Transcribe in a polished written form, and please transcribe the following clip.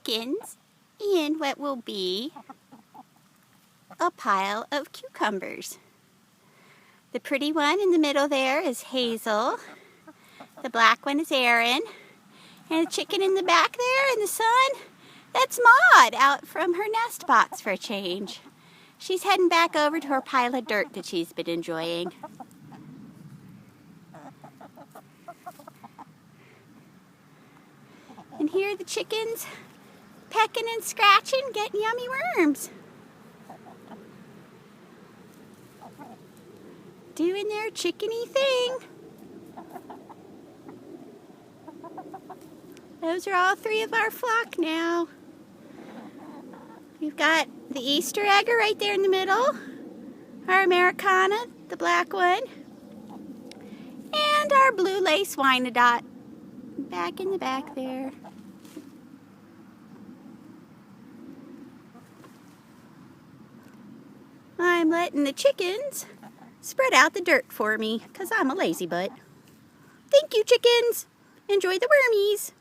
chickens in what will be a pile of cucumbers. The pretty one in the middle there is Hazel. The black one is Erin. And the chicken in the back there in the sun, that's Maude out from her nest box for a change. She's heading back over to her pile of dirt that she's been enjoying. And here are the chickens pecking and scratching, getting yummy worms. Doing their chickeny thing. Those are all three of our flock now. We've got the Easter egger right there in the middle, our Americana, the black one, and our blue lace Wyandotte back in the back there. I'm letting the chickens spread out the dirt for me because I'm a lazy butt. Thank you, chickens. Enjoy the wormies.